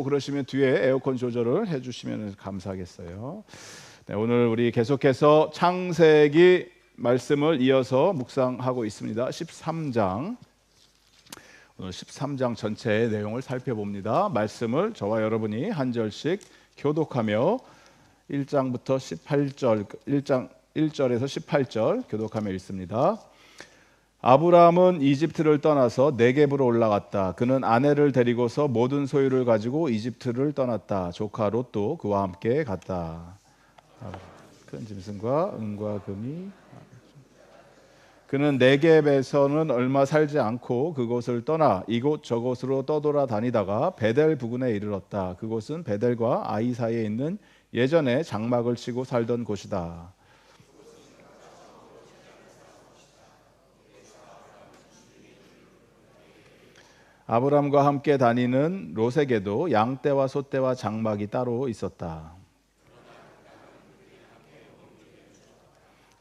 그러시면 뒤에 에어컨 조절을 해주시면 감사하겠어요. 네, 오늘 우리 계속해서 창세기 말씀을 이어서 묵상하고 있습니다. 13장. 오늘 13장 전체의 내용을 살펴봅니다. 말씀을 저와 여러분이 한 절씩 교독하며 1장부터 18절, 1절에서 18절 교독하며 읽습니다. 아브라함은 이집트를 떠나서 네겝으로 올라갔다. 그는 아내를 데리고서 모든 소유를 가지고 이집트를 떠났다. 조카 롯도 그와 함께 갔다. 큰 짐승과 은과 금이. 그는 네겝에서는 얼마 살지 않고 그곳을 떠나 이곳 저곳으로 떠돌아 다니다가 베델 부근에 이르렀다. 그곳은 베델과 아이 사이에 있는 예전에 장막을 치고 살던 곳이다. 아브람과 함께 다니는 롯에게도 양떼와 소떼와 장막이 따로 있었다.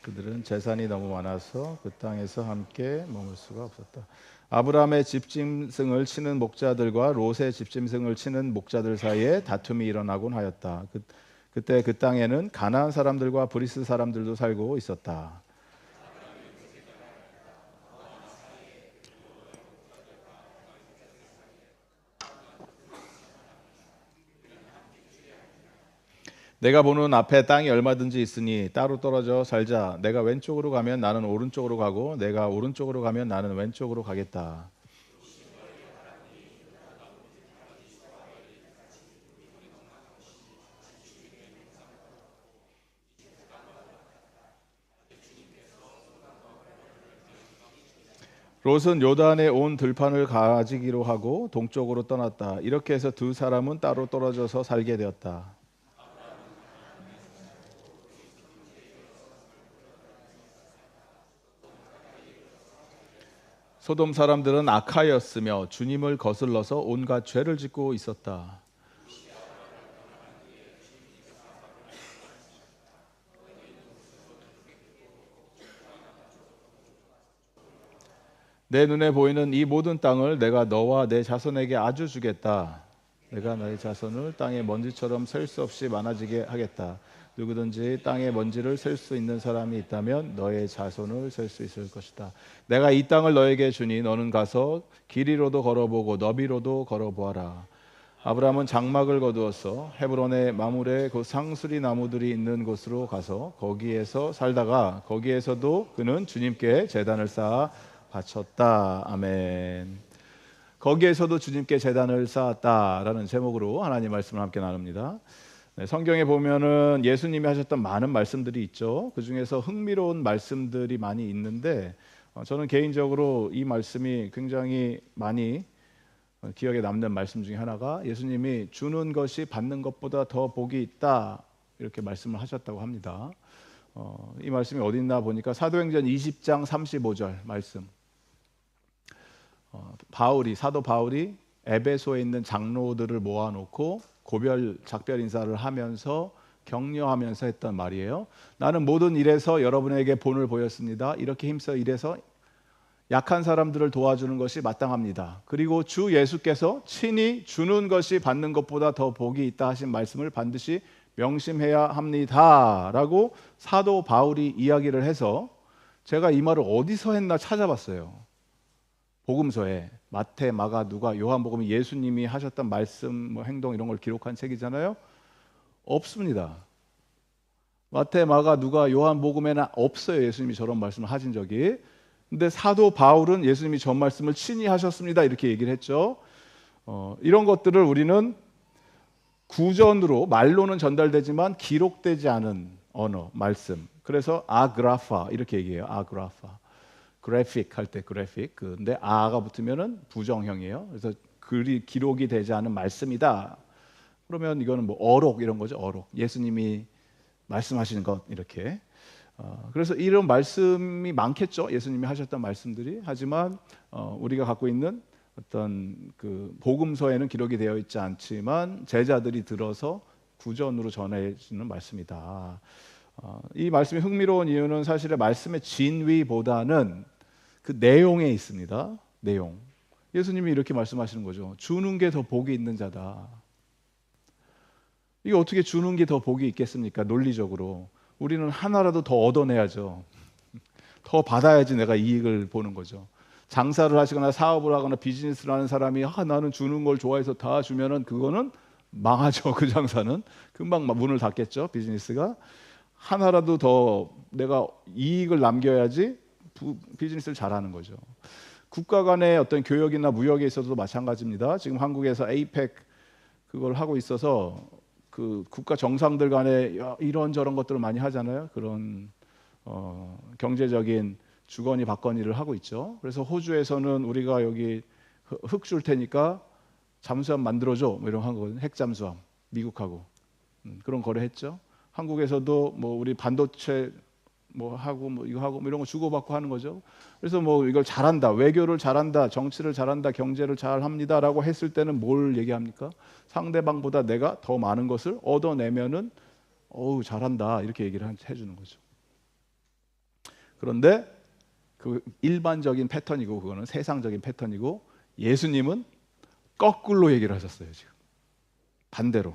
그들은 재산이 너무 많아서 그 땅에서 함께 머물 수가 없었다. 아브람의 집짐승을 치는 목자들과 롯의 집짐승을 치는 목자들 사이에 다툼이 일어나곤 하였다. 그때 그 땅에는 가나안 사람들과 브리스 사람들도 살고 있었다. 내가 보는 앞에 땅이 얼마든지 있으니 따로 떨어져 살자. 내가 왼쪽으로 가면 나는 오른쪽으로 가고 내가 오른쪽으로 가면 나는 왼쪽으로 가겠다. 롯은 요단에 온 들판을 가지기로 하고 동쪽으로 떠났다. 이렇게 해서 두 사람은 따로 떨어져서 살게 되었다. 소돔 사람들은 악하였으며 주님을 거슬러서 온갖 죄를 짓고 있었다. 내 눈에 보이는 이 모든 땅을 내가 너와 내 자손에게 아주 주겠다. 내가 너의 자손을 땅의 먼지처럼 셀 수 없이 많아지게 하겠다. 누구든지 땅의 먼지를 셀 수 있는 사람이 있다면 너의 자손을 셀 수 있을 것이다. 내가 이 땅을 너에게 주니 너는 가서 길이로도 걸어보고 너비로도 걸어보아라. 아브라함은 장막을 거두어서 헤브론의 마물에 그 상수리 나무들이 있는 곳으로 가서 거기에서 살다가 거기에서도 그는 주님께 제단을 쌓아 바쳤다. 아멘. 거기에서도 주님께 제단을 쌓았다라는 제목으로 하나님 말씀을 함께 나눕니다. 네, 성경에 보면은 예수님이 하셨던 많은 말씀들이 있죠. 그 중에서 흥미로운 말씀들이 많이 있는데 저는 개인적으로 이 말씀이 굉장히 많이 기억에 남는 말씀 중에 하나가 예수님이 주는 것이 받는 것보다 더 복이 있다 이렇게 말씀을 하셨다고 합니다. 이 말씀이 어디 있나 보니까 사도행전 20장 35절 말씀. 사도 바울이 에베소에 있는 장로들을 모아놓고 작별 인사를 하면서 격려하면서 했던 말이에요. 나는 모든 일에서 여러분에게 본을 보였습니다. 이렇게 힘써 일해서 약한 사람들을 도와주는 것이 마땅합니다. 그리고 주 예수께서 친히 주는 것이 받는 것보다 더 복이 있다 하신 말씀을 반드시 명심해야 합니다 라고 사도 바울이 이야기를 해서 제가 이 말을 어디서 했나 찾아봤어요. 복음서에 마태, 마가, 누가, 요한복음이 예수님이 하셨던 말씀, 행동 이런 걸 기록한 책이잖아요. 없습니다. 마태, 마가, 누가, 요한복음에는 없어요. 예수님이 저런 말씀을 하신 적이. 근데 사도 바울은 예수님이 전 말씀을 친히 하셨습니다. 이렇게 얘기를 했죠. 이런 것들을 우리는 구전으로 말로는 전달되지만 기록되지 않은 언어, 말씀. 그래서 아그라파 이렇게 얘기해요. 아그라파. 그래픽 할 때 그래픽. 근데 아가 붙으면은 부정형이에요. 그래서 글이 기록이 되지 않은 말씀이다. 그러면 이거는 뭐 어록 이런 거죠. 어록. 예수님이 말씀하시는 것 이렇게. 그래서 이런 말씀이 많겠죠. 예수님이 하셨던 말씀들이. 하지만 우리가 갖고 있는 어떤 그 복음서에는 기록이 되어 있지 않지만 제자들이 들어서 구전으로 전해지는 말씀이다. 이 말씀이 흥미로운 이유는 사실은 말씀의 진위보다는 그 내용에 있습니다. 내용. 예수님이 이렇게 말씀하시는 거죠. 주는 게 더 복이 있는 자다. 이게 어떻게 주는 게 더 복이 있겠습니까? 논리적으로 우리는 하나라도 더 얻어내야죠. 더 받아야지 내가 이익을 보는 거죠. 장사를 하시거나 사업을 하거나 비즈니스를 하는 사람이 나는 주는 걸 좋아해서 다 주면은 그거는 망하죠. 그 장사는 금방 문을 닫겠죠. 비즈니스가 하나라도 더 내가 이익을 남겨야지 비즈니스를 잘하는 거죠. 국가 간의 어떤 교역이나 무역에 있어서도 마찬가지입니다. 지금 한국에서 에이펙 그걸 하고 있어서 그 국가 정상들 간에 이런저런 것들을 많이 하잖아요. 그런 경제적인 주거니 받거니를 하고 있죠. 그래서 호주에서는 우리가 여기 흙 줄 테니까 잠수함 만들어줘 뭐 이런 한 거거든요. 핵잠수함 미국하고 그런 거래했죠. 한국에서도 뭐 우리 반도체 뭐 하고 뭐 이거 하고 뭐 이런 거 주고받고 하는 거죠. 그래서 뭐 이걸 잘한다, 외교를 잘한다, 정치를 잘한다, 경제를 잘합니다라고 했을 때는 뭘 얘기합니까? 상대방보다 내가 더 많은 것을 얻어내면은 어우 잘한다 이렇게 얘기를 해주는 거죠. 그런데 그 일반적인 패턴이고 그거는 세상적인 패턴이고 예수님은 거꾸로 얘기를 하셨어요. 지금 반대로.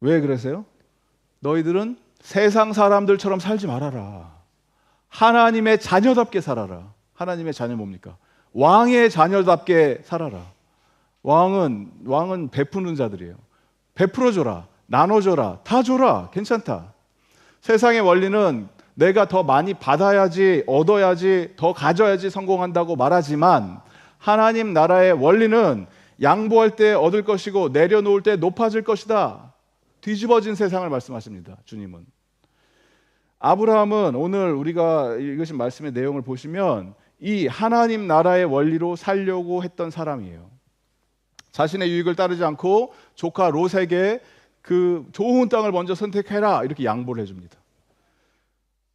왜 그러세요? 너희들은 세상 사람들처럼 살지 말아라. 하나님의 자녀답게 살아라. 하나님의 자녀 뭡니까? 왕의 자녀답게 살아라. 왕은 베푸는 자들이에요. 베풀어줘라, 나눠줘라, 다 줘라, 괜찮다. 세상의 원리는 내가 더 많이 받아야지, 얻어야지, 더 가져야지 성공한다고 말하지만 하나님 나라의 원리는 양보할 때 얻을 것이고 내려놓을 때 높아질 것이다. 뒤집어진 세상을 말씀하십니다. 주님은. 아브라함은 오늘 우리가 읽으신 말씀의 내용을 보시면 이 하나님 나라의 원리로 살려고 했던 사람이에요. 자신의 유익을 따르지 않고 조카 롯에게 그 좋은 땅을 먼저 선택해라 이렇게 양보를 해줍니다.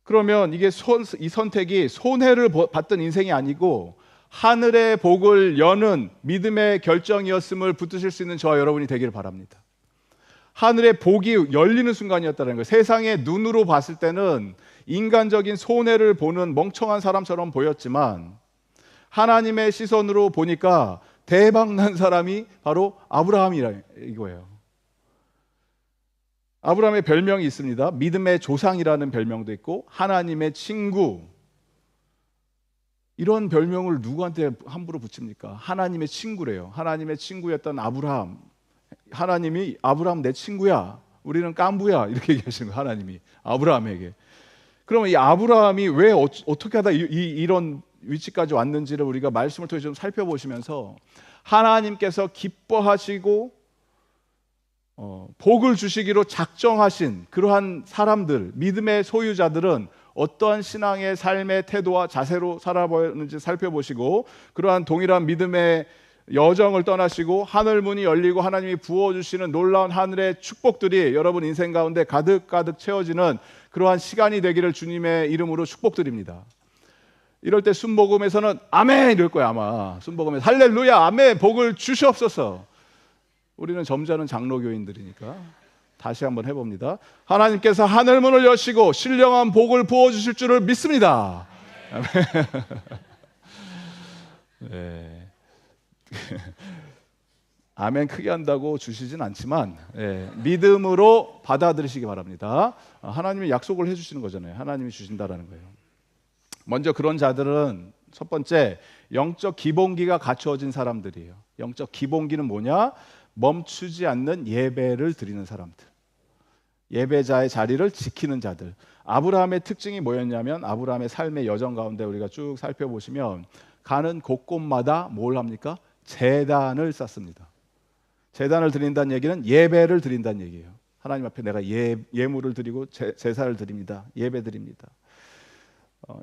그러면 이게 이 선택이 손해를 봤던 인생이 아니고 하늘의 복을 여는 믿음의 결정이었음을 붙드실 수 있는 저와 여러분이 되기를 바랍니다. 하늘의 복이 열리는 순간이었다는 거예요. 세상의 눈으로 봤을 때는 인간적인 손해를 보는 멍청한 사람처럼 보였지만 하나님의 시선으로 보니까 대박난 사람이 바로 아브라함이라 이거예요. 아브라함의 별명이 있습니다. 믿음의 조상이라는 별명도 있고 하나님의 친구. 이런 별명을 누구한테 함부로 붙입니까? 하나님의 친구래요. 하나님의 친구였던 아브라함. 하나님이 아브라함 내 친구야. 우리는 깐부야. 이렇게 얘기하시는 거예요. 하나님이 아브라함에게. 그러면 이 아브라함이 왜 어떻게 하다 이런 위치까지 왔는지를 우리가 말씀을 통해 좀 살펴보시면서 하나님께서 기뻐하시고 복을 주시기로 작정하신 그러한 사람들, 믿음의 소유자들은 어떠한 신앙의 삶의 태도와 자세로 살아보는지 살펴보시고 그러한 동일한 믿음의 여정을 떠나시고 하늘 문이 열리고 하나님이 부어주시는 놀라운 하늘의 축복들이 여러분 인생 가운데 가득가득 채워지는 그러한 시간이 되기를 주님의 이름으로 축복드립니다. 이럴 때 순복음에서는 아멘 이럴 거야 아마. 순복음에서 할렐루야 아멘 복을 주시옵소서. 우리는 점잖은 장로교인들이니까 다시 한번 해봅니다. 하나님께서 하늘문을 여시고 신령한 복을 부어주실 줄을 믿습니다. 네. 아멘 크게 한다고 주시진 않지만 믿음으로 받아들이시기 바랍니다. 하나님이 약속을 해주시는 거잖아요. 하나님이 주신다라는 거예요. 먼저 그런 자들은 첫 번째 영적 기본기가 갖추어진 사람들이에요. 영적 기본기는 뭐냐? 멈추지 않는 예배를 드리는 사람들, 예배자의 자리를 지키는 자들. 아브라함의 특징이 뭐였냐면 아브라함의 삶의 여정 가운데 우리가 쭉 살펴보시면 가는 곳곳마다 뭘 합니까? 제단을 쌓습니다. 제단을 드린다는 얘기는 예배를 드린다는 얘기예요. 하나님 앞에 내가 예물을 드리고 제사를 드립니다. 예배 드립니다.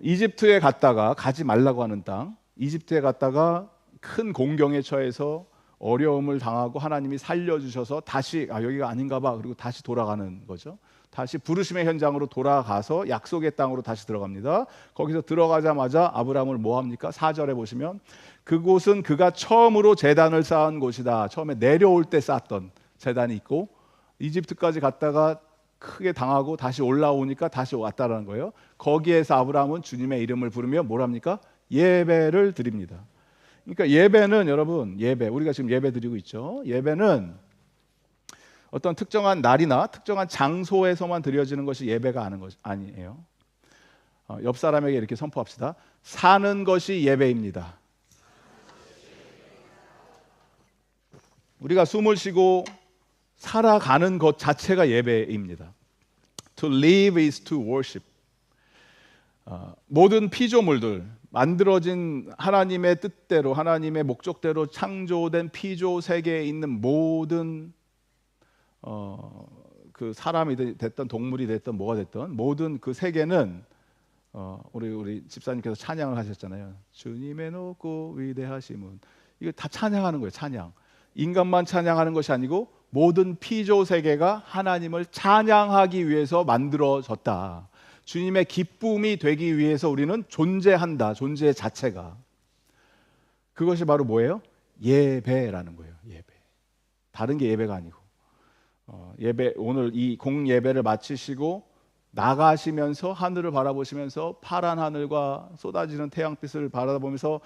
이집트에 갔다가 가지 말라고 하는 땅, 이집트에 갔다가 큰 공경에 처해서 어려움을 당하고 하나님이 살려주셔서 다시 여기가 아닌가 봐 그리고 다시 돌아가는 거죠. 다시 부르심의 현장으로 돌아가서 약속의 땅으로 다시 들어갑니다. 거기서 들어가자마자 아브라함을 뭐 합니까? 4절에 보시면 그곳은 그가 처음으로 제단을 쌓은 곳이다. 처음에 내려올 때 쌓았던 제단이 있고 이집트까지 갔다가 크게 당하고 다시 올라오니까 다시 왔다라는 거예요. 거기에서 아브라함은 주님의 이름을 부르며 뭘 합니까? 예배를 드립니다. 그러니까 예배는 여러분 우리가 지금 예배 드리고 있죠. 예배는 어떤 특정한 날이나 특정한 장소에서만 드려지는 것이 예배가 아니에요. 옆 사람에게 이렇게 선포합시다. 사는 것이 예배입니다. 우리가 숨을 쉬고 살아가는 것 자체가 예배입니다. To live is to worship. 모든 피조물들, 만들어진 하나님의 뜻대로, 하나님의 목적대로 창조된 피조 세계에 있는 모든 그 사람이 됐던 동물이 됐던 뭐가 됐던 모든 그 세계는 우리 집사님께서 찬양을 하셨잖아요. 주님의 높고 위대하심은, 이거 다 찬양하는 거예요. 찬양. 인간만 찬양하는 것이 아니고 모든 피조 세계가 하나님을 찬양하기 위해서 만들어졌다. 주님의 기쁨이 되기 위해서 우리는 존재한다. 존재 자체가. 그것이 바로 뭐예요? 예배라는 거예요. 예배. 다른 게 예배가 아니고. 예배, 오늘 이 공예배를 마치시고 나가시면서 하늘을 바라보시면서 파란 하늘과 쏟아지는 태양빛을 바라보면서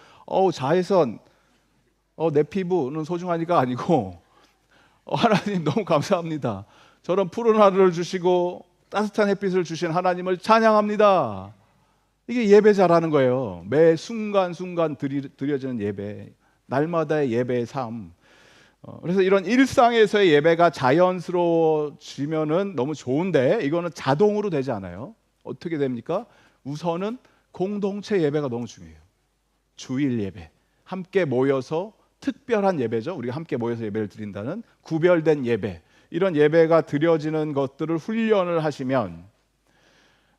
자외선, 내 피부는 소중하니까 아니고 하나님 너무 감사합니다. 저런 푸른 하늘을 주시고 따뜻한 햇빛을 주신 하나님을 찬양합니다. 이게 예배자라는 거예요. 매 순간순간 드려지는 예배, 날마다의 예배의 삶. 그래서 이런 일상에서의 예배가 자연스러워지면은 너무 좋은데, 이거는 자동으로 되지 않아요. 어떻게 됩니까? 우선은 공동체 예배가 너무 중요해요. 주일 예배, 함께 모여서 특별한 예배죠. 우리가 함께 모여서 예배를 드린다는 구별된 예배, 이런 예배가 드려지는 것들을 훈련을 하시면,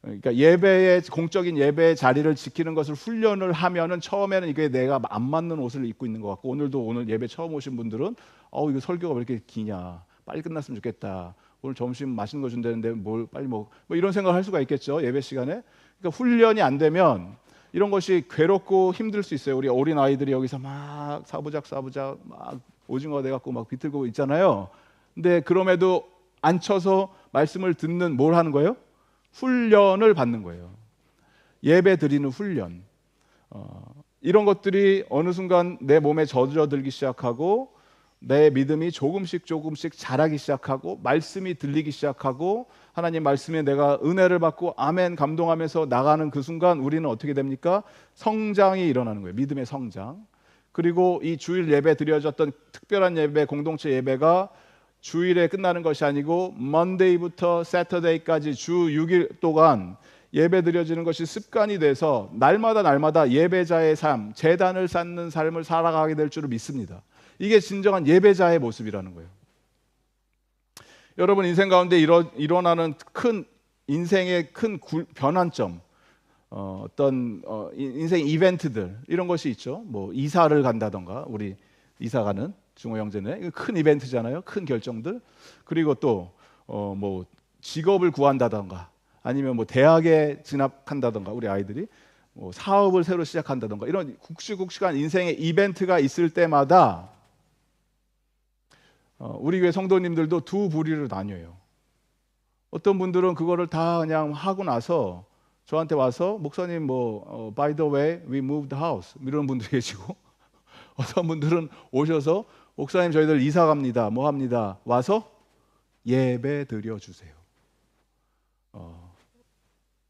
그러니까 예배의 공적인 예배의 자리를 지키는 것을 훈련을 하면은 처음에는 이게 내가 안 맞는 옷을 입고 있는 것 같고, 오늘 예배 처음 오신 분들은 이거 설교가 왜 이렇게 기냐, 빨리 끝났으면 좋겠다, 오늘 점심 맛있는 거 준다는데 뭘 빨리 뭐 이런 생각을 할 수가 있겠죠. 예배 시간에. 그러니까 훈련이 안 되면 이런 것이 괴롭고 힘들 수 있어요. 우리 어린 아이들이 여기서 막 사부작 막 오징어 돼갖고 막 비틀고 있잖아요. 근데 그럼에도 앉혀서 말씀을 듣는 뭘 하는 거예요? 훈련을 받는 거예요. 예배 드리는 훈련. 이런 것들이 어느 순간 내 몸에 젖어들기 시작하고, 내 믿음이 조금씩 자라기 시작하고, 말씀이 들리기 시작하고, 하나님 말씀에 내가 은혜를 받고 아멘 감동하면서 나가는 그 순간 우리는 어떻게 됩니까? 성장이 일어나는 거예요. 믿음의 성장. 그리고 이 주일 예배 드려졌던 특별한 예배, 공동체 예배가 주일에 끝나는 것이 아니고 먼데이부터 세터데이까지 주 6일 동안 예배 드려지는 것이 습관이 돼서 날마다 예배자의 삶, 제단을 쌓는 삶을 살아가게 될 줄을 믿습니다. 이게 진정한 예배자의 모습이라는 거예요. 여러분 인생 가운데 일어나는 큰 인생의 큰 변환점, 어떤 인생 이벤트들, 이런 것이 있죠. 뭐 이사를 간다던가, 우리 이사 가는 중호 형제네, 큰 이벤트잖아요. 큰 결정들. 그리고 또 뭐 직업을 구한다던가, 아니면 뭐 대학에 진학한다던가, 우리 아이들이 뭐 사업을 새로 시작한다던가, 이런 굵직굵직한 인생의 이벤트가 있을 때마다 우리 교회 성도님들도 두 부류로 나뉘어요. 어떤 분들은 그거를 다 그냥 하고 나서 저한테 와서, 목사님 by the way we moved house, 이런 분들이 계시고, 어떤 분들은 오셔서 목사님 저희들 이사 갑니다, 뭐 합니다, 와서 예배 드려 주세요.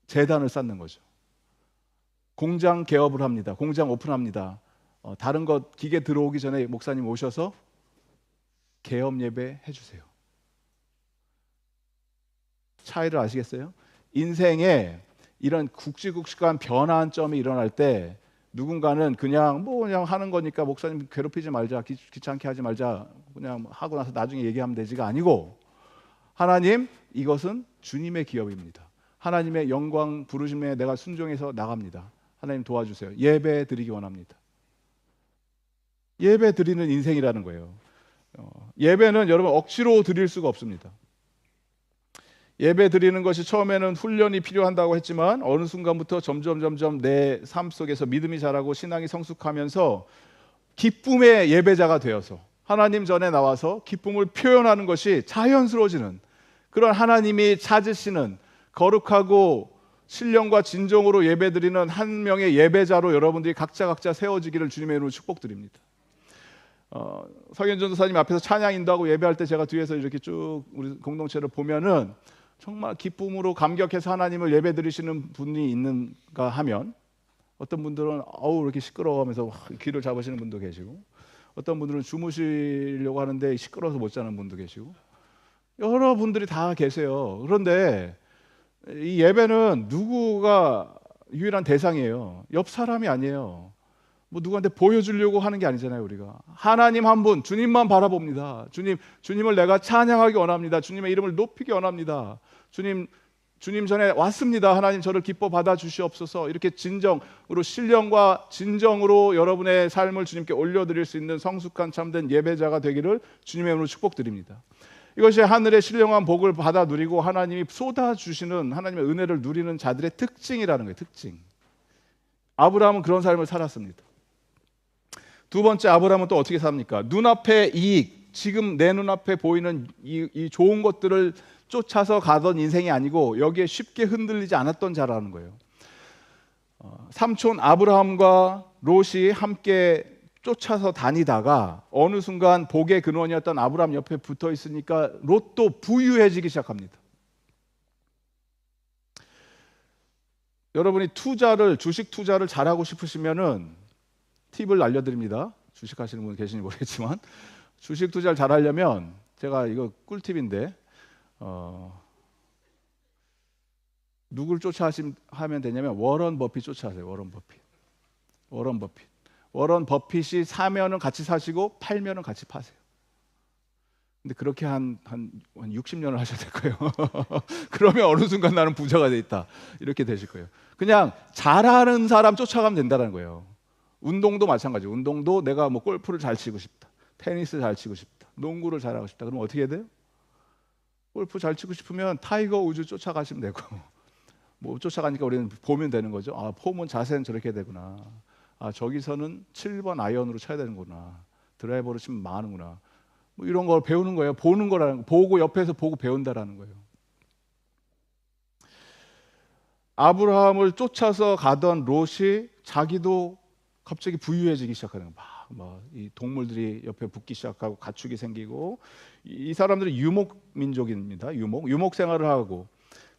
재단을 쌓는 거죠. 공장 개업을 합니다. 공장 오픈합니다. 다른 것 기계 들어오기 전에 목사님 오셔서 개업 예배 해주세요. 차이를 아시겠어요? 인생에 이런 굵직굵직한 변환점이 일어날 때 누군가는 그냥 하는 거니까 목사님 괴롭히지 말자, 귀찮게 하지 말자, 그냥 하고 나서 나중에 얘기하면 되지가 아니고, 하나님, 이것은 주님의 기업입니다. 하나님의 영광 부르심에 내가 순종해서 나갑니다. 하나님 도와주세요. 예배 드리기 원합니다. 예배 드리는 인생이라는 거예요. 예배는 여러분 억지로 드릴 수가 없습니다. 예배 드리는 것이 처음에는 훈련이 필요한다고 했지만, 어느 순간부터 점점 내 삶 속에서 믿음이 자라고 신앙이 성숙하면서 기쁨의 예배자가 되어서 하나님 전에 나와서 기쁨을 표현하는 것이 자연스러워지는, 그런 하나님이 찾으시는 거룩하고 신령과 진정으로 예배드리는 한 명의 예배자로 여러분들이 각자 세워지기를 주님의 이름으로 축복드립니다. 서현 전도사님 앞에서 찬양 인도하고 예배할 때 제가 뒤에서 이렇게 쭉 우리 공동체를 보면은 정말 기쁨으로 감격해서 하나님을 예배 드리시는 분이 있는가 하면, 어떤 분들은 어우 이렇게 시끄러워하면서 귀를 잡으시는 분도 계시고, 어떤 분들은 주무시려고 하는데 시끄러워서 못 자는 분도 계시고, 여러 분들이 다 계세요. 그런데 이 예배는 누구가 유일한 대상이에요. 옆 사람이 아니에요. 뭐 누구한테 보여주려고 하는 게 아니잖아요. 우리가 하나님 한 분, 주님만 바라봅니다. 주님을 내가 찬양하기 원합니다. 주님의 이름을 높이기 원합니다. 주님 전에 왔습니다. 하나님 저를 기뻐 받아 주시옵소서. 이렇게 진정으로, 신령과 진정으로 여러분의 삶을 주님께 올려드릴 수 있는 성숙한 참된 예배자가 되기를 주님의 이름으로 축복드립니다. 이것이 하늘의 신령한 복을 받아 누리고 하나님이 쏟아주시는 하나님의 은혜를 누리는 자들의 특징이라는 거예요. 특징. 아브라함은 그런 삶을 살았습니다. 두 번째, 아브라함은 또 어떻게 삽니까? 눈앞의 이익, 지금 내 눈앞에 보이는 이 좋은 것들을 쫓아서 가던 인생이 아니고 여기에 쉽게 흔들리지 않았던 자라는 거예요. 삼촌 아브라함과 롯이 함께 쫓아서 다니다가 어느 순간 복의 근원이었던 아브라함 옆에 붙어 있으니까 롯도 부유해지기 시작합니다. 여러분이 주식 투자를 잘하고 싶으시면은 팁을 알려드립니다. 주식하시는 분 계신지 모르겠지만, 주식 투자를 잘하려면, 제가 이거 꿀팁인데, 누굴 쫓아하면 되냐면 워런 버핏 쫓아하세요. 워런 버핏이 사면은 같이 사시고 팔면은 같이 파세요. 근데 그렇게 한 60년을 하셔야 될 거예요. 그러면 어느 순간 나는 부자가 돼 있다, 이렇게 되실 거예요. 그냥 잘하는 사람 쫓아가면 된다는 거예요. 운동도 마찬가지예요. 운동도 내가 뭐 골프를 잘 치고 싶다, 테니스 잘 치고 싶다, 농구를 잘하고 싶다, 그러면 어떻게 해야 돼요? 골프 잘 치고 싶으면 타이거 우즈 쫓아가시면 되고, 뭐 쫓아가니까 우리는 보면 되는 거죠. 아, 폼은 자세는 저렇게 되구나. 아, 저기서는 7번 아이언으로 쳐야 되는구나. 드라이버로 치면 많은구나. 뭐 이런 걸 배우는 거예요. 보는 거라는 거. 보고 옆에서 보고 배운다라는 거예요. 아브라함을 쫓아서 가던 롯이 자기도 갑자기 부유해지기 시작하는 거예요. 이 동물들이 옆에 붙기 시작하고 가축이 생기고, 이 사람들이 유목 민족입니다. 유목 생활을 하고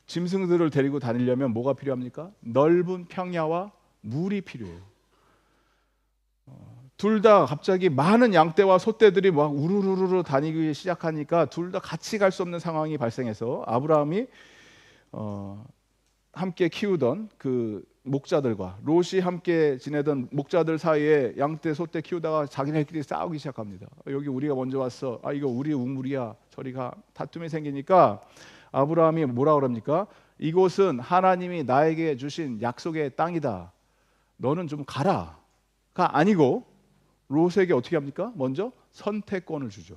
짐승들을 데리고 다니려면 뭐가 필요합니까? 넓은 평야와 물이 필요해요. 둘 다 갑자기 많은 양떼와 소떼들이 막 우르르르 다니기 시작하니까 둘 다 같이 갈 수 없는 상황이 발생해서 아브라함이 함께 키우던 그 목자들과 롯이 함께 지내던 목자들 사이에 양떼 소떼 키우다가 자기네끼리 싸우기 시작합니다. 여기 우리가 먼저 왔어. 아, 이거 우리 우물이야. 저리 가. 다툼이 생기니까 아브라함이 뭐라 그럽니까? 이곳은 하나님이 나에게 주신 약속의 땅이다. 너는 좀 가라가 아니고 롯에게 어떻게 합니까? 먼저 선택권을 주죠.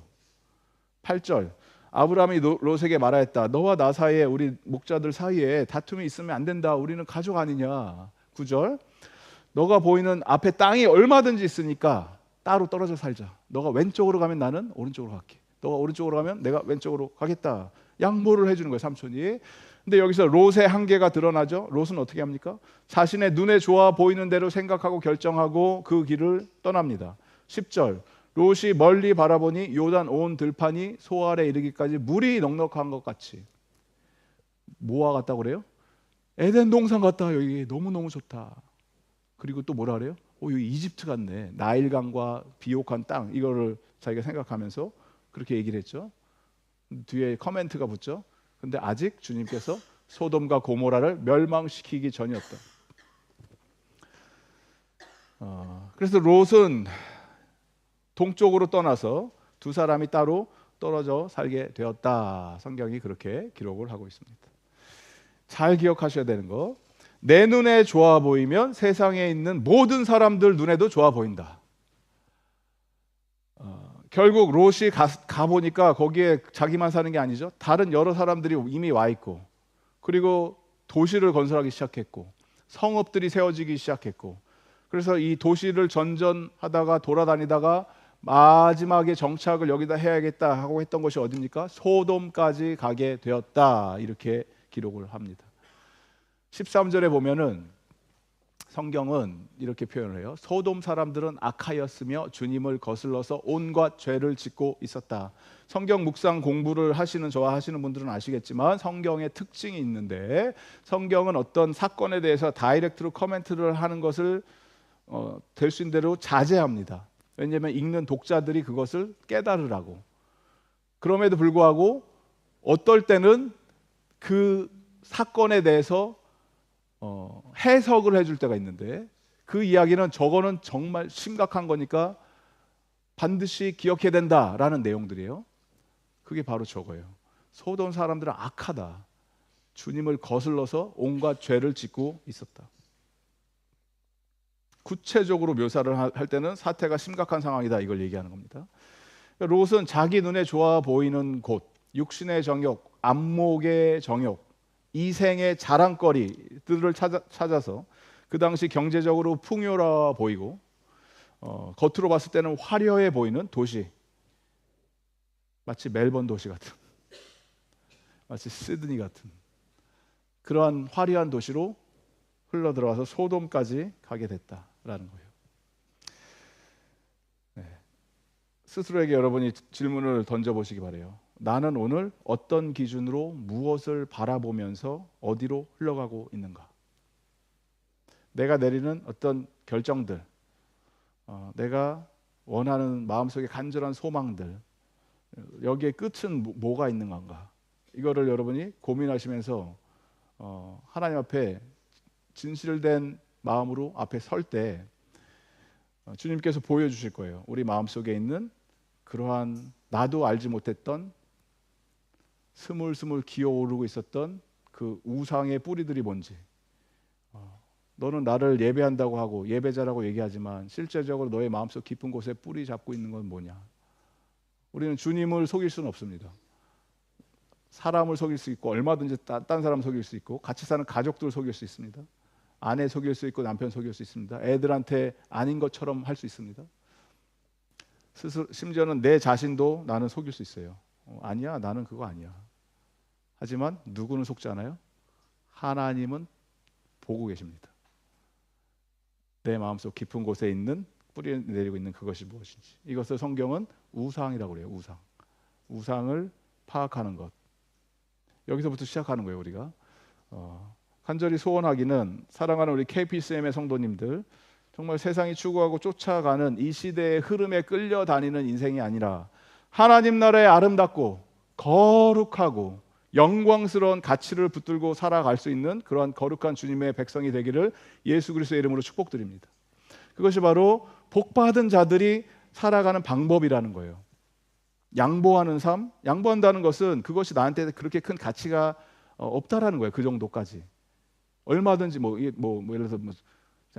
8절, 아브라함이 롯에게 말하였다. 너와 나 사이에, 우리 목자들 사이에 다툼이 있으면 안 된다. 우리는 가족 아니냐. 9절, 너가 보이는 앞에 땅이 얼마든지 있으니까 따로 떨어져 살자. 너가 왼쪽으로 가면 나는 오른쪽으로 갈게. 너가 오른쪽으로 가면 내가 왼쪽으로 가겠다. 양보를 해주는 거예요, 삼촌이. 근데 여기서 롯의 한계가 드러나죠. 롯은 어떻게 합니까? 자신의 눈에 좋아 보이는 대로 생각하고 결정하고 그 길을 떠납니다. 10절, 롯이 멀리 바라보니 요단 온 들판이 소 아래 이르기까지 물이 넉넉한 것 같이. 뭐와 같다고 그래요? 에덴 동산 같다. 여기 너무너무 좋다. 그리고 또 뭐라 그래요? 여기 이집트 같네. 나일강과 비옥한 땅. 이거를 자기가 생각하면서 그렇게 얘기를 했죠. 뒤에 커멘트가 붙죠. 근데 아직 주님께서 소돔과 고모라를 멸망시키기 전이었다. 그래서 롯은 동쪽으로 떠나서 두 사람이 따로 떨어져 살게 되었다. 성경이 그렇게 기록을 하고 있습니다. 잘 기억하셔야 되는 거, 내 눈에 좋아 보이면 세상에 있는 모든 사람들 눈에도 좋아 보인다. 결국 롯이 가보니까 거기에 자기만 사는 게 아니죠. 다른 여러 사람들이 이미 와 있고, 그리고 도시를 건설하기 시작했고, 성읍들이 세워지기 시작했고, 그래서 이 도시를 전전하다가 돌아다니다가 마지막에 정착을 여기다 해야겠다 하고 했던 것이 어디입니까? 소돔까지 가게 되었다. 이렇게 기록을 합니다. 13절에 보면은 성경은 이렇게 표현을 해요. 소돔 사람들은 악하였으며 주님을 거슬러서 온갖 죄를 짓고 있었다. 성경 묵상 공부를 하시는 저와 하시는 분들은 아시겠지만 성경의 특징이 있는데, 성경은 어떤 사건에 대해서 다이렉트로 코멘트를 하는 것을 될 수 있는 대로 자제합니다. 왜냐하면 읽는 독자들이 그것을 깨달으라고. 그럼에도 불구하고 어떨 때는 그 사건에 대해서 해석을 해줄 때가 있는데, 그 이야기는 저거는 정말 심각한 거니까 반드시 기억해야 된다라는 내용들이에요. 그게 바로 저거예요. 소돔 사람들은 악하다. 주님을 거슬러서 온갖 죄를 짓고 있었다. 구체적으로 묘사를 할 때는 사태가 심각한 상황이다, 이걸 얘기하는 겁니다. 롯은 자기 눈에 좋아 보이는 곳, 육신의 정욕, 안목의 정욕, 이생의 자랑거리들을 찾아서 그 당시 경제적으로 풍요로워 보이고 겉으로 봤을 때는 화려해 보이는 도시, 마치 멜번 도시 같은, 마치 시드니 같은 그러한 화려한 도시로 흘러들어와서 소돔까지 가게 됐다라는 거예요. 네. 스스로에게 여러분이 질문을 던져보시기 바라요. 나는 오늘 어떤 기준으로 무엇을 바라보면서 어디로 흘러가고 있는가? 내가 내리는 어떤 결정들, 내가 원하는 마음속의 간절한 소망들, 여기에 끝은 뭐가 있는 건가? 이거를 여러분이 고민하시면서 하나님 앞에 진실된 마음으로 앞에 설 때 주님께서 보여주실 거예요. 우리 마음속에 있는 그러한 나도 알지 못했던 스물스물 기어오르고 있었던 그 우상의 뿌리들이 뭔지. 너는 나를 예배한다고 하고 예배자라고 얘기하지만 실제적으로 너의 마음속 깊은 곳에 뿌리 잡고 있는 건 뭐냐? 우리는 주님을 속일 수는 없습니다. 사람을 속일 수 있고 얼마든지 딴 사람 속일 수 있고 같이 사는 가족들 속일 수 있습니다. 아내 속일 수 있고 남편 속일 수 있습니다. 애들한테 아닌 것처럼 할 수 있습니다. 심지어는 내 자신도 나는 속일 수 있어요. 아니야, 나는 그거 아니야. 하지만 누구는 속지 않아요? 하나님은 보고 계십니다. 내 마음속 깊은 곳에 있는 뿌리 내리고 있는 그것이 무엇인지. 이것을 성경은 우상이라고 그래요. 우상을 파악하는 것. 여기서부터 시작하는 거예요. 우리가 간절히 소원하기는, 사랑하는 우리 KPCM의 성도님들, 정말 세상이 추구하고 쫓아가는 이 시대의 흐름에 끌려다니는 인생이 아니라 하나님 나라의 아름답고 거룩하고 영광스러운 가치를 붙들고 살아갈 수 있는 그러한 거룩한 주님의 백성이 되기를 예수 그리스도의 이름으로 축복드립니다. 그것이 바로 복받은 자들이 살아가는 방법이라는 거예요. 양보하는 삶, 양보한다는 것은 그것이 나한테 그렇게 큰 가치가 없다라는 거예요. 그 정도까지. 얼마든지 예를 들어서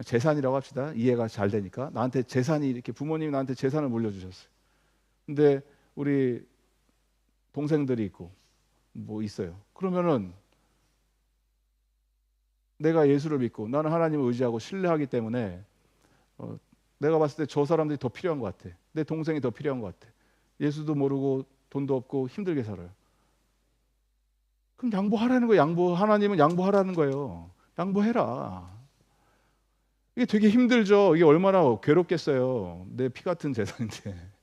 재산이라고 합시다. 이해가 잘 되니까. 나한테 재산이 이렇게, 부모님이 나한테 재산을 물려주셨어요. 근데 우리 동생들이 있고 있어요. 그러면은 내가 예수를 믿고 나는 하나님을 의지하고 신뢰하기 때문에 내가 봤을 때 저 사람들이 더 필요한 것 같아. 내 동생이 더 필요한 것 같아. 예수도 모르고 돈도 없고 힘들게 살아요. 그럼 양보하라는 거예요. 하나님은 양보하라는 거예요. 양보해라. 이게 되게 힘들죠. 이게 얼마나 괴롭겠어요. 내 피 같은 재산인데.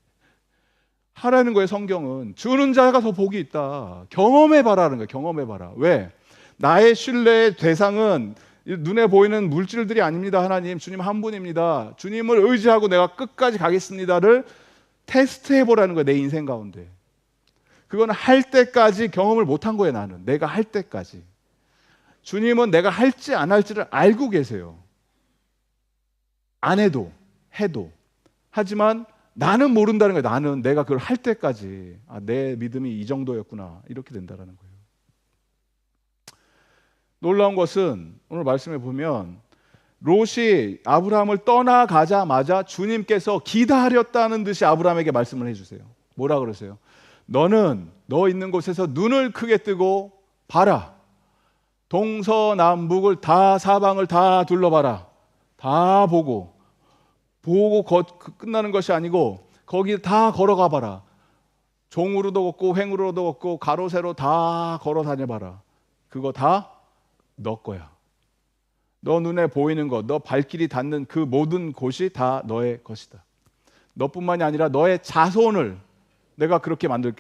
하라는 거예요. 성경은 주는 자가 더 복이 있다. 경험해봐라는 거예요. 경험해봐라. 왜? 나의 신뢰의 대상은 눈에 보이는 물질들이 아닙니다. 하나님, 주님 한 분입니다. 주님을 의지하고 내가 끝까지 가겠습니다를 테스트해보라는 거예요. 내 인생 가운데. 그건 할 때까지 경험을 못한 거예요. 나는 내가 할 때까지. 주님은 내가 할지 안 할지를 알고 계세요. 안 해도 해도. 하지만 나는 모른다는 거예요. 나는 내가 그걸 할 때까지 내 믿음이 이 정도였구나, 이렇게 된다는 거예요. 놀라운 것은 오늘 말씀에 보면 롯이 아브라함을 떠나가자마자 주님께서 기다렸다는 듯이 아브라함에게 말씀을 해주세요. 뭐라 그러세요? 너는 너 있는 곳에서 눈을 크게 뜨고 봐라. 동서남북을 다, 사방을 다 둘러봐라. 다 보고 끝나는 것이 아니고 거기 다 걸어가 봐라. 종으로도 걷고 횡으로도 걷고 가로 세로 다 걸어 다녀봐라. 그거 다 너 거야. 너 눈에 보이는 것, 너 발길이 닿는 그 모든 곳이 다 너의 것이다. 너뿐만이 아니라 너의 자손을 내가 그렇게 만들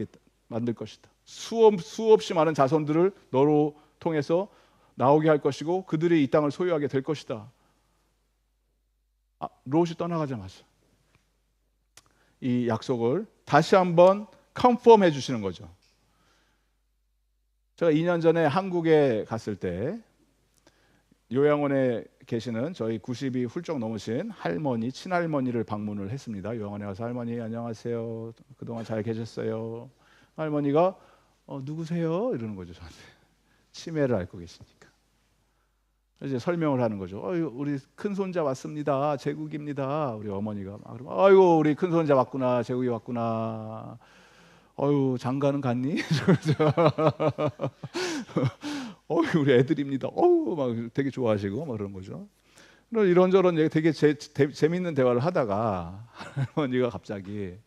것이다. 수없이 많은 자손들을 너로 통해서 나오게 할 것이고 그들이 이 땅을 소유하게 될 것이다. 롯이 떠나가자마자 이 약속을 다시 한번 컨펌해 주시는 거죠. 제가 2년 전에 한국에 갔을 때 요양원에 계시는 저희 90이 훌쩍 넘으신 할머니, 친할머니를 방문을 했습니다. 요양원에 가서 할머니 안녕하세요. 그동안 잘 계셨어요. 할머니가 누구세요? 이러는 거죠. 저한테. 치매를 앓고 계시니까. 이제 설명을 하는 거죠. 우리 큰 손자 왔습니다. 제국입니다. 우리 어머니가 막 그러면 아이고 우리 큰 손자 왔구나. 제국이 왔구나. 장가는 갔니? 우리 애들입니다. 막 되게 좋아하시고 막 그런 거죠. 이런저런 얘기 되게 재밌는 대화를 하다가 할머니가 갑자기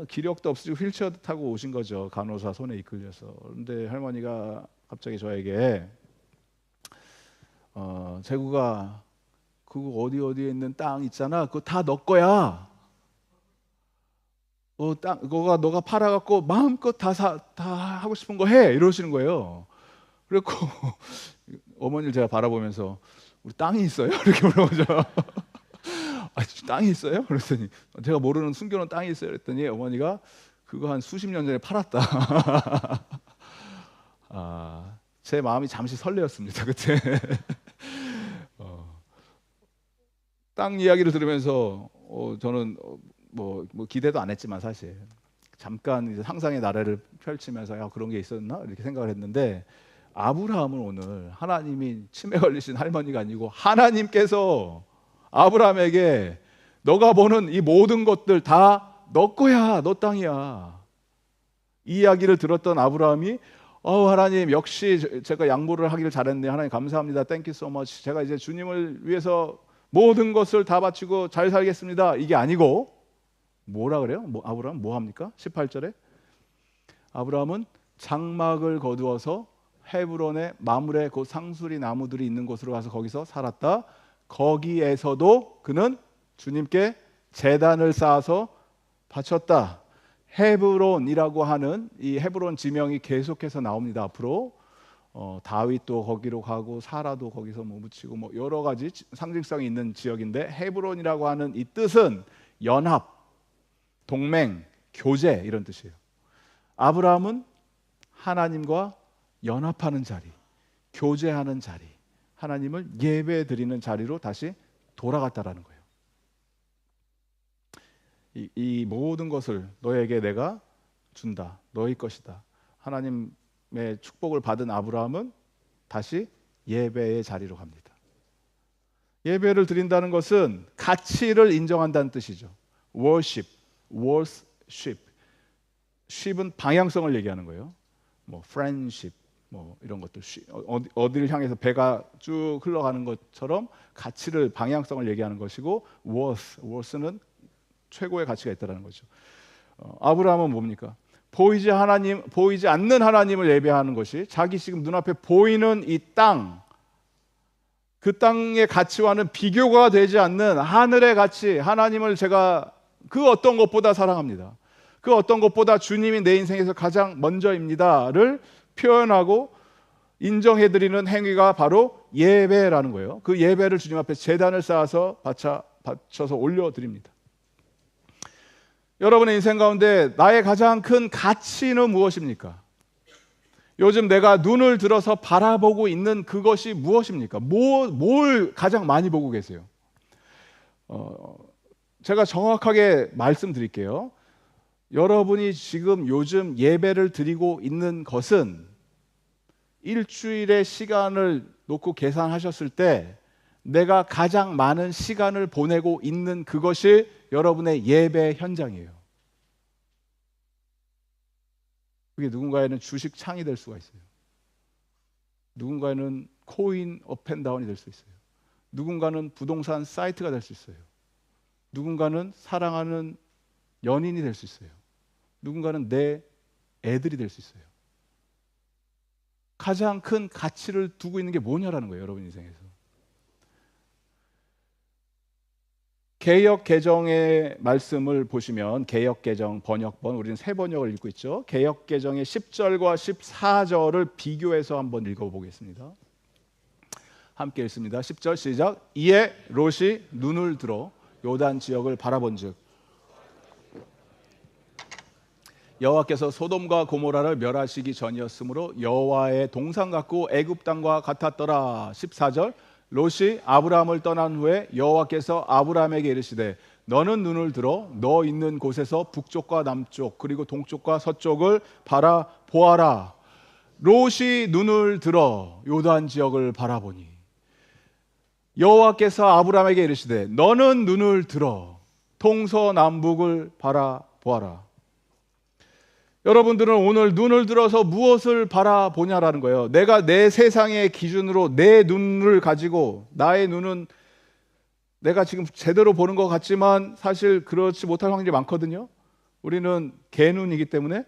기력도 없으시고 휠체어 타고 오신 거죠. 간호사 손에 이끌려서. 그런데 할머니가 갑자기 저에게 재구가 그거 어디에 있는 땅 있잖아. 그거 다 너 거야. 그거가 너가 팔아갖고 마음껏 다 하고 싶은 거 해. 이러시는 거예요. 그래갖고 어머니를 제가 바라보면서 우리 땅이 있어요? 이렇게 물어보죠. 땅이 있어요? 그랬더니 제가 모르는 숨겨놓은 땅이 있어요. 그랬더니 어머니가 그거 한 수십 년 전에 팔았다. 제 마음이 잠시 설레었습니다. 그때 땅 이야기를 들으면서 저는 뭐 기대도 안 했지만 사실 잠깐 이제 상상의 나래를 펼치면서 그런 게 있었나 이렇게 생각을 했는데 아브라함은 오늘 하나님이 치매 걸리신 할머니가 아니고 하나님께서 아브라함에게 너가 보는 이 모든 것들 다 너 거야, 너 땅이야. 이 이야기를 들었던 아브라함이 하나님 역시 제가 양보를 하기를 잘했네. 하나님 감사합니다. Thank you so much. 제가 이제 주님을 위해서 모든 것을 다 바치고 잘 살겠습니다. 이게 아니고 뭐라 그래요? 아브라함 뭐 합니까? 18절에 아브라함은 장막을 거두어서 헤브론의 마므레 그 상수리 나무들이 있는 곳으로 가서 거기서 살았다. 거기에서도 그는 주님께 제단을 쌓아서 바쳤다. 헤브론이라고 하는 이 헤브론 지명이 계속해서 나옵니다. 앞으로 다윗도 거기로 가고 사라도 거기서 묻히고 여러 가지 상징성이 있는 지역인데 헤브론이라고 하는 이 뜻은 연합, 동맹, 교제 이런 뜻이에요. 아브라함은 하나님과 연합하는 자리, 교제하는 자리, 하나님을 예배드리는 자리로 다시 돌아갔다라는 거예요. 이 모든 것을 너에게 내가 준다. 너의 것이다. 하나님의 축복을 받은 아브라함은 다시 예배의 자리로 갑니다. 예배를 드린다는 것은 가치를 인정한다는 뜻이죠. worship, worship. ship은 방향성을 얘기하는 거예요. friendship, 이런 것들 어디를 향해서 배가 쭉 흘러가는 것처럼 가치를 방향성을 얘기하는 것이고 worth는 최고의 가치가 있다는 거죠. 아브라함은 뭡니까? 보이지 않는 하나님을 예배하는 것이 자기 지금 눈앞에 보이는 이 땅, 그 땅의 가치와는 비교가 되지 않는 하늘의 가치, 하나님을 제가 그 어떤 것보다 사랑합니다. 그 어떤 것보다 주님이 내 인생에서 가장 먼저입니다를 표현하고 인정해드리는 행위가 바로 예배라는 거예요. 그 예배를 주님 앞에 제단을 쌓아서 바쳐서 올려드립니다. 여러분의 인생 가운데 나의 가장 큰 가치는 무엇입니까? 요즘 내가 눈을 들어서 바라보고 있는 그것이 무엇입니까? 뭘 가장 많이 보고 계세요? 제가 정확하게 말씀드릴게요. 여러분이 지금 요즘 예배를 드리고 있는 것은 일주일의 시간을 놓고 계산하셨을 때 내가 가장 많은 시간을 보내고 있는 그것이 여러분의 예배 현장이에요. 그게 누군가에는 주식 창이 될 수가 있어요. 누군가에는 코인 업앤다운이 될 수 있어요. 누군가는 부동산 사이트가 될 수 있어요. 누군가는 사랑하는 연인이 될 수 있어요. 누군가는 내 애들이 될 수 있어요. 가장 큰 가치를 두고 있는 게 뭐냐라는 거예요, 여러분 인생에서. 개역 개정의 말씀을 보시면 개역 개정 번역본, 우리는 세 번역을 읽고 있죠. 개역 개정의 10절과 14절을 비교해서 한번 읽어보겠습니다. 함께 읽습니다. 10절 시작. 이에 롯이 눈을 들어 요단 지역을 바라본즉 여호와께서 소돔과 고모라를 멸하시기 전이었으므로 여호와의 동상 같고 애굽 땅과 같았더라. 14절 롯이 아브라함을 떠난 후에 여호와께서 아브라함에게 이르시되 너는 눈을 들어 너 있는 곳에서 북쪽과 남쪽 그리고 동쪽과 서쪽을 바라보아라. 롯이 눈을 들어 요단 지역을 바라보니 여호와께서 아브라함에게 이르시되 너는 눈을 들어 동서남북을 바라보아라. 여러분들은 오늘 눈을 들어서 무엇을 바라보냐라는 거예요. 내가 내 세상의 기준으로 내 눈을 가지고, 나의 눈은 내가 지금 제대로 보는 것 같지만 사실 그렇지 못할 확률이 많거든요. 우리는 개눈이기 때문에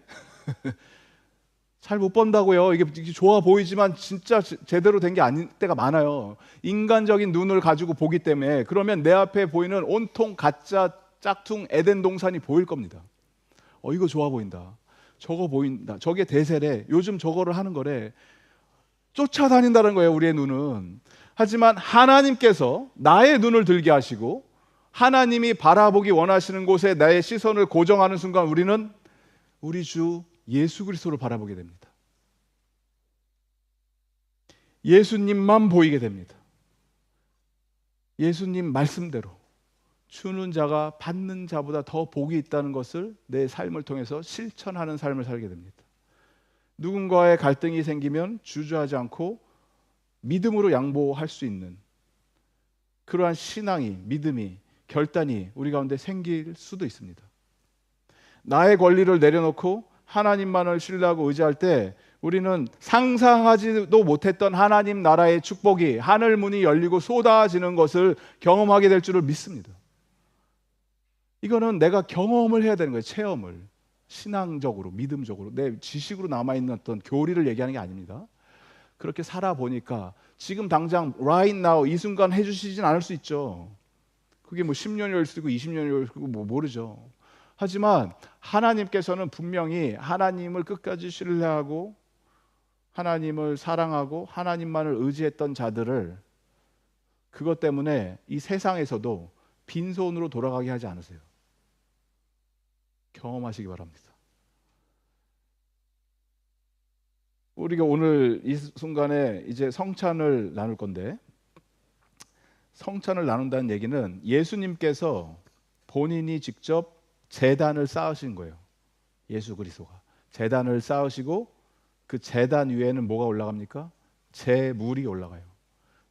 잘 못 본다고요. 이게 좋아 보이지만 진짜 제대로 된 게 아닌 때가 많아요. 인간적인 눈을 가지고 보기 때문에. 그러면 내 앞에 보이는 온통 가짜 짝퉁 에덴 동산이 보일 겁니다. 이거 좋아 보인다, 저거 보인다, 저게 대세래, 요즘 저거를 하는 거래, 쫓아다닌다는 거예요, 우리의 눈은. 하지만 하나님께서 나의 눈을 들게 하시고 하나님이 바라보기 원하시는 곳에 나의 시선을 고정하는 순간 우리는 우리 주 예수 그리스도를 바라보게 됩니다. 예수님만 보이게 됩니다. 예수님 말씀대로 주는 자가 받는 자보다 더 복이 있다는 것을 내 삶을 통해서 실천하는 삶을 살게 됩니다. 누군가의 갈등이 생기면 주저하지 않고 믿음으로 양보할 수 있는 그러한 신앙이, 믿음이, 결단이 우리 가운데 생길 수도 있습니다. 나의 권리를 내려놓고 하나님만을 신뢰하고 의지할 때 우리는 상상하지도 못했던 하나님 나라의 축복이 하늘 문이 열리고 쏟아지는 것을 경험하게 될 줄을 믿습니다. 이거는 내가 경험을 해야 되는 거예요. 체험을. 신앙적으로, 믿음적으로, 내 지식으로 남아있는 어떤 교리를 얘기하는 게 아닙니다. 그렇게 살아보니까 지금 당장 right now 이 순간 해주시진 않을 수 있죠. 그게 뭐 10년이 올 수도 있고 20년이 올 수도 있고 뭐 모르죠. 하지만 하나님께서는 분명히 하나님을 끝까지 신뢰하고 하나님을 사랑하고 하나님만을 의지했던 자들을 그것 때문에 이 세상에서도 빈손으로 돌아가게 하지 않으세요. 경험하시기 바랍니다. 우리가 오늘 이 순간에 이제 성찬을 나눌 건데, 성찬을 나눈다는 얘기는 예수님께서 본인이 직접 제단을 쌓으신 거예요. 예수 그리스도가 제단을 쌓으시고 그 제단 위에는 뭐가 올라갑니까? 제물이 올라가요.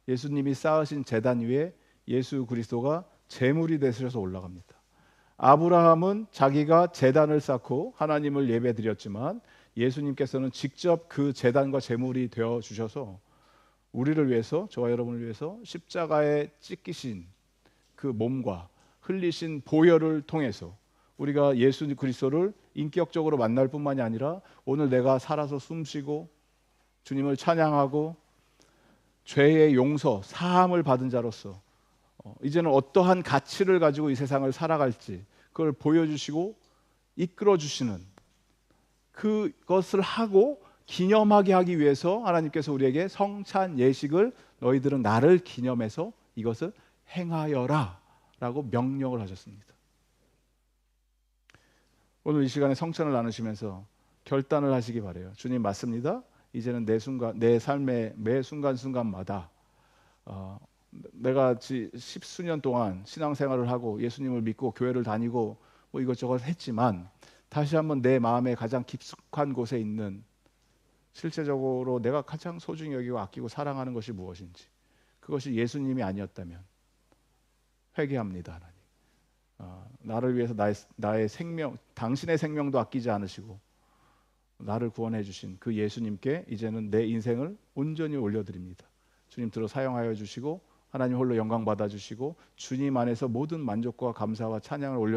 예수님이 쌓으신 제단 위에 예수 그리스도가 제물이 되셔서 올라갑니다. 아브라함은 자기가 제단을 쌓고 하나님을 예배드렸지만 예수님께서는 직접 그 제단과 제물이 되어 주셔서 우리를 위해서, 저와 여러분을 위해서 십자가에 찢기신 그 몸과 흘리신 보혈을 통해서 우리가 예수 그리스도를 인격적으로 만날 뿐만이 아니라 오늘 내가 살아서 숨쉬고 주님을 찬양하고 죄의 용서, 사함을 받은 자로서 이제는 어떠한 가치를 가지고 이 세상을 살아갈지 그걸 보여주시고 이끌어주시는 그것을 하고 기념하게 하기 위해서 하나님께서 우리에게 성찬 예식을 너희들은 나를 기념해서 이것을 행하여라 라고 명령을 하셨습니다. 오늘 이 시간에 성찬을 나누시면서 결단을 하시기 바라요. 주님 맞습니다. 이제는 내 삶의 매 순간순간마다 내가 십수년 동안 신앙생활을 하고 예수님을 믿고 교회를 다니고 뭐 이것저것 했지만 다시 한번 내 마음의 가장 깊숙한 곳에 있는 실제적으로 내가 가장 소중히 여기고 아끼고 사랑하는 것이 무엇인지, 그것이 예수님이 아니었다면 회개합니다. 하나님, 나를 위해서 나의 생명, 당신의 생명도 아끼지 않으시고 나를 구원해 주신 그 예수님께 이제는 내 인생을 온전히 올려드립니다. 주님 들어 사용하여 주시고 하나님 홀로 영광 받아 주시고 주님 안에서 모든 만족과 감사와 찬양을 올려